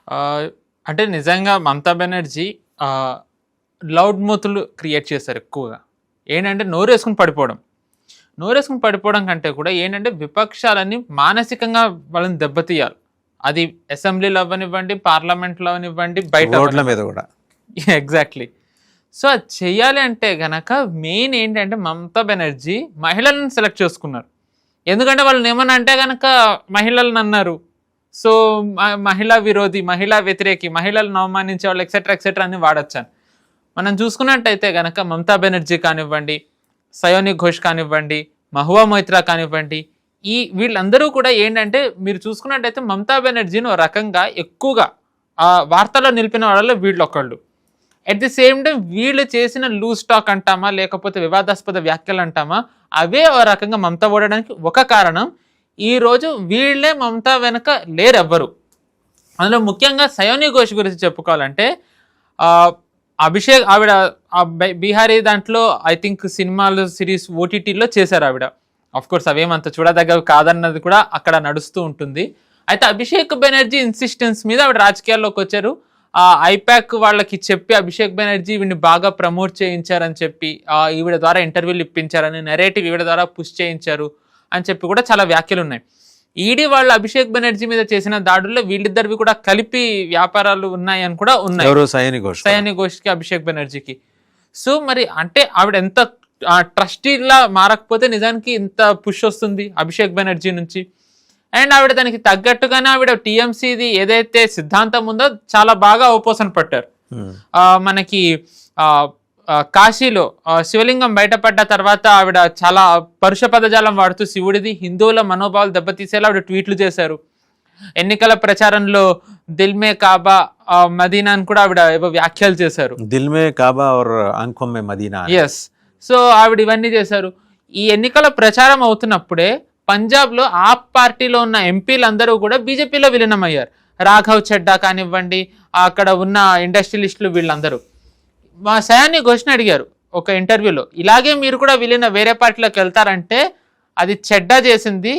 ఆహ్, అంటే నిజంగా మమతా బెనర్జీ ఆహ్, లౌడ్ మూతులు క్రియేట్ చేశారు ఎక్కువగా. ఏంటంటే నోరేసుకొని పడిపోవడం. నోరేసుకొని పడిపోవడం కంటే కూడా ఏంటంటే విపక్షాలని మానసికంగా వాళ్ళని దెబ్బతీయాలి. అది అసెంబ్లీలో అవ్వనివ్వండి, పార్లమెంట్‌లో అవ్వనివ్వండి, బయట రోడ్ల మీద కూడా. ఎగ్జాక్ట్‌లీ. సో, అది చెయ్యాలి అంటే గనక మెయిన్ ఏంటంటే మమతా బెనర్జీ మహిళలను సెలెక్ట్ చేసుకున్నారు. ఎందుకంటే వాళ్ళనేమన్నా అంటే గనక మహిళలనన్నారు. సో, మహిళా విరోధి, మహిళా వ్యతిరేకి, మహిళలను అవమానించేవాళ్ళు ఎక్సెట్రా, ఎక్సెట్రా అని వాడొచ్చాను. మనం చూసుకున్నట్టయితే గనక మమతా బెనర్జీ కానివ్వండి, సయోని ఘోష్ కానివ్వండి, మహువా మొయిత్రా కానివ్వండి, వీళ్ళందరూ కూడా ఏంటంటే మీరు చూసుకున్నట్టయితే మమతా బెనర్జీని ఓ రకంగా ఎక్కువగా వార్తల్లో నిలిపిన వాళ్ళలో వీళ్ళొకళ్ళు. అట్ ది సేమ్ టైం వీళ్ళు చేసిన లూజ్ టాక్ అంటామా, లేకపోతే వివాదాస్పద వ్యాఖ్యలు అంటామా, అవే ఓ రకంగా మమతా ఓడడానికి ఒక కారణం. ఈరోజు వీళ్ళే మమతా వెనక లేరెవ్వరు. అందులో ముఖ్యంగా సయోని ఘోష్ గురించి చెప్పుకోవాలంటే అభిషేక్ ఆవిడ బీహారీ దాంట్లో ఐ థింక్ సినిమాలు సిరీస్ ఓటీటీలో చేశారు ఆవిడ. కోర్స్ అవేమంత చూడదగ్గవి కాదన్నది కూడా అక్కడ నడుస్తూ ఉంటుంది. అయితే అభిషేక్ బెనర్జీ ఇన్సిస్టెన్స్ మీద ఆవిడ రాజకీయాల్లోకి వచ్చారు. ఐపాక్ వాళ్ళకి చెప్పి అభిషేక్ బెనర్జీ వీడిని బాగా ప్రమోట్ చేయించారని చెప్పి, ఈవిడ ద్వారా ఇంటర్వ్యూలు ఇప్పించారని, నెరేటివ్ ఈవిడ ద్వారా పుష్ చేయించారు అని చెప్పి కూడా చాలా వ్యాఖ్యలు ఉన్నాయి. ఈడీ వాళ్ళు అభిషేక్ బెనర్జీ మీద చేసిన దాడుల్లో వీళ్ళిద్దరివి కూడా కలిపి వ్యాపారాలు ఉన్నాయని కూడా ఉన్నాయి, సయాని ఘోష్కి అభిషేక్ బెనర్జీకి. సో మరి అంటే ఆవిడ ఎంత ట్రస్టీలా మారకపోతే నిజానికి ఇంత పుష్ వస్తుంది అభిషేక్ బెనర్జీ నుంచి. అండ్ ఆవిడ దానికి తగ్గట్టుగానే ఆవిడ టీఎంసీది ఏదైతే సిద్ధాంతం ఉందో చాలా బాగా అవపోసన పట్టారు. మనకి కాశీలో శివలింగం బయటపడ్డ తర్వాత ఆవిడ చాలా పరుష పదజాలం వాడుతూ శివుడిది, హిందువుల మనోభావాలు దెబ్బతీసేలా ఆవిడ ట్వీట్లు చేశారు. ఎన్నికల ప్రచారంలో దిల్మే కాబా మదీనా అని కూడా ఆవిడ ఏవో వ్యాఖ్యలు చేశారు. దిల్మే కాబా और आंखों में मदीना. ఎస్. సో ఆవిడ ఇవన్నీ చేశారు. ఈ ఎన్నికల ప్రచారం అవుతున్నప్పుడే పంజాబ్లో ఆప్ పార్టీలో ఉన్న ఎంపీలందరూ కూడా బీజేపీలో విలీనమయ్యారు. రాఘవ్ చెడ్డా కానివ్వండి, అక్కడ ఉన్న ఇండస్ట్రియలిస్టులు వీళ్ళందరూ మా సయాని ఘోష్ని అడిగారు ఒక ఇంటర్వ్యూలో, ఇలాగే మీరు కూడా వేరే పార్టీలోకి వెళ్తారంటే అది చెడ్డా చేసింది,